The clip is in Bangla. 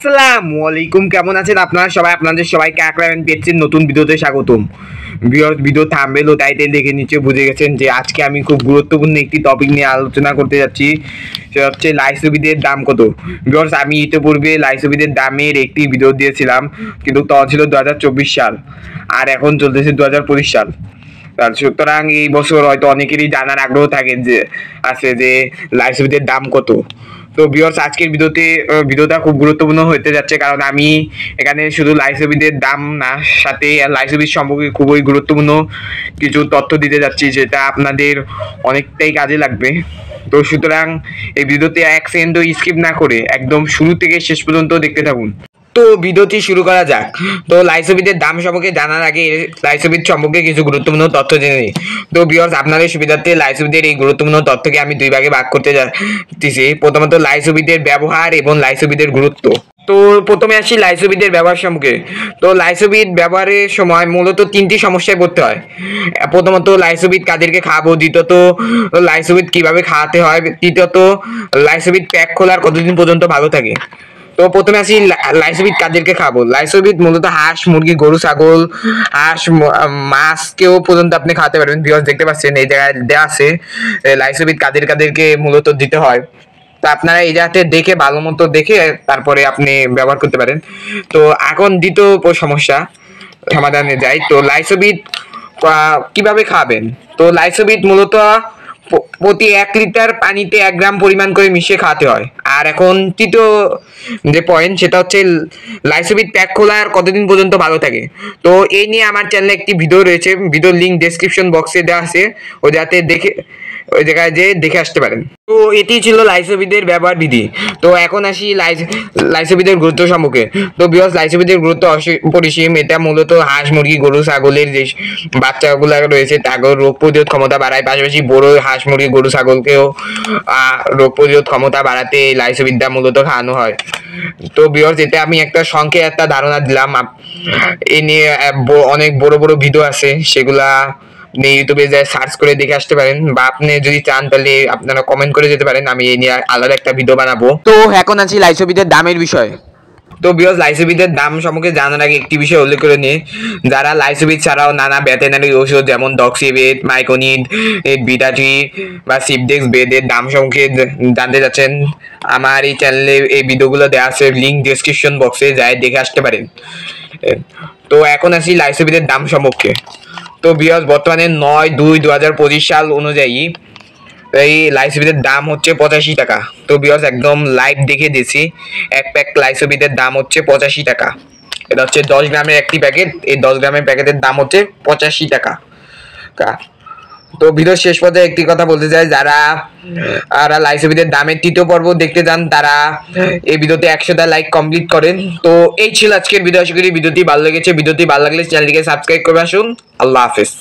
আসসালামু আলাইকুম, কেমন আছেন আপনারা সবাই? আপনাদের সবাইকে আকরাম পেজের নতুন ভিডিওতে স্বাগতম। ভিডিও থাম্বনেল ও টাইটেল দেখে নিচে বুঝে গেছেন যে আজকে আমি খুব গুরুত্বপূর্ণ একটি টপিক নিয়ে আলোচনা করতে যাচ্ছি। সেটা হচ্ছে লাইসোবিদের দাম কত। ভিউয়ার্স, আমি ইতিপূর্বে লাইসোবিদের দামের একটি ভিডিও দিয়েছিলাম, কিন্তু তখন ছিল 2024 সাল, আর এখন চলতেছে 2025 সাল। সুতরাং এই বছর হয়তো অনেকেরই জানার আগ্রহ থাকে যে লাইসোবিদের দাম কত। তো ভিউয়ার্স, আজকের ভিডিওটা খুব গুরুত্বপূর্ণ হতে যাচ্ছে, কারণ আমি এখানে শুধু লাইসোবিদের দাম না, সাথে লাইসোবিদ সম্পর্কে খুবই গুরুত্বপূর্ণ কিছু তথ্য দিতে যাচ্ছি, যেটা আপনাদের অনেকটাই কাজে লাগবে। তো সুতরাং এই ভিডিওতে এক সেকেন্ডও স্কিপ না করে একদম শুরু থেকে শেষ পর্যন্ত দেখতে থাকুন। তো ভিডিওটি শুরু করা যাক। তো লাইসোবিদের দাম সম্পর্কে জানার আগে লাইসোবিদ সম্পর্কে কিছু গুরুত্বপূর্ণ তথ্য জেনে নিই। তো ভিউয়ার্স, আপনাদের সুবিধার্থে লাইসোবিদের এই গুরুত্বপূর্ণ তথ্যকে আমি দুই ভাগে ভাগ করতে যাচ্ছি। প্রথমত লাইসোবিদের ব্যবহার এবং লাইসোবিদের গুরুত্ব। তো প্রথমে আসি লাইসোবিদের ব্যবহার সম্পর্কে। তো লাইসোবিদ ব্যবহারের সময় মূলত তিনটি সমস্যায় পড়তে হয়। প্রথমত, লাইসোবিদ কাদেরকে খাওয়াবো। দ্বিতীয়ত, লাইসোবিদ কিভাবে খাওয়াতে হয়। তৃতীয়ত, লাইসোবিদ প্যাক খোলার কতদিন পর্যন্ত ভালো থাকে। তো প্রথমে আসি লাইসোবিদ কাদেরকে খাবো। লাইসোবিদ মূলত হাঁস, মুরগি, গরু, ছাগল, মাছকেও পর্যন্ত আপনি খাওয়াতে পারবেন। ভিউয়ার্স, দেখতে পাচ্ছেন এই জায়গায় দেওয়া আছে লাইসোবিদ কাদেরকে মূলত দিতে হয়। তো আপনারা এই জায়গাতে দেখে ভালো মতো দেখে তারপরে আপনি ব্যবহার করতে পারেন। তো এখন দ্বিতীয় সমস্যা সমাধানে যাই। তো লাইসোবিদ কিভাবে খাবেন। তো লাইসোবিদ মূলত প্রতি 1 লিটার পানিতে 1 গ্রাম পরিমাণ করে মিশিয়ে খাওয়াতে হয়। আর এখন তৃতীয় যে পয়েন্ট, সেটা হচ্ছে লাইসোবিদ প্যাক খোলার কতদিন পর্যন্ত ভালো থাকে। তো এই নিয়ে আমার চ্যানেলে একটি ভিডিও রয়েছে, ভিডিওর লিঙ্ক ডেসক্রিপশন বক্সে দেওয়া আছে, ওই জায়গায় যেয়ে দেখে আসতে পারেন। তো এটি ছিল লাইসোবিদের ব্যবহার বিধি। তো এখন আসি লাইসোবিদের গুরুত্ব সম্পর্কে। তো ভিউয়ার্স, লাইসোবিদের গুরুত্ব অপরিসীম। এটা মূলত হাঁস, মুরগি, গরু, ছাগলের যে বাচ্চাগুলো রয়েছে তাদের রোগ প্রতিরোধ ক্ষমতা বাড়ায়। পাশাপাশি বড় হাঁস, মুরগি, গরু, ছাগলকেও রোগ প্রতিরোধ ক্ষমতা বাড়াতে লাইসোবিদটা মূলত খাওয়ানো হয়। তো ভিউয়ার্স, এতে আমি একটা সংক্ষেপে একটা ধারণা দিলাম। এ নিয়ে অনেক বড় বড় ভিডিও আছে, সেগুলা ইউটিউবে যায় সার্চ করে দেখে আসতে পারেন, বা আপনি যদি চান তাহলে আপনারা কমেন্ট করে যেতে পারেন, আমি এই নিয়ে আলাদা একটা ভিডিও বানাবো। তো এখন আছি লাইসোবিদের দামের বিষয়। তো ভিউয়ার্স, লাইসোবিদের দাম সম্পর্কে জানার আগে একটি বিষয় উল্লেখ করে নিয়ে, যারা লাইসোবিদ ছাড়াও নানা ভেটেরিনারি ওষুধ যেমন ডক্সিবেট, মাইকোনিড, বিটাটি বা সিপডেক্স বেদের দাম সম্পর্কে জানতে যাচ্ছেন, আমার এই চ্যানেলে এই ভিডিওগুলো দেওয়া আছে, লিঙ্ক ডেসক্রিপশন বক্সে যায় দেখে আসতে পারেন। তো এখন আসি লাইসোবিদের দাম সম্পর্কে। তো ভিউয়ার্স, বর্তমানে 9/2/2025 সাল অনুযায়ী এই লাইসোবিদের দাম হচ্ছে 85 টাকা। তো ভিউয়ার্স, একদম লাইভ দেখে দিয়েছি, 1 প্যাক লাইসোবিদের দাম হচ্ছে 85 টাকা। এটা হচ্ছে 10 গ্রামের একটি প্যাকেট। এই 10 গ্রামের প্যাকেটের দাম হচ্ছে 85 টাকা। তো ভিডিওর শেষ পর্যায়ে একটি কথা বলতে চাই, যারা লাইসোবিদের দামের তৃতীয় পর্ব দেখতে চান তারা এই ভিডিওতে 100টা লাইক কমপ্লিট করেন। তো এই ছিল আজকের ভিডিও। আশা করি ভিডিওটি ভালো লেগেছে। ভিডিওটি ভালো লাগলে চ্যানেলটিকে সাবস্ক্রাইব করে আসুন। আল্লাহ হাফেজ।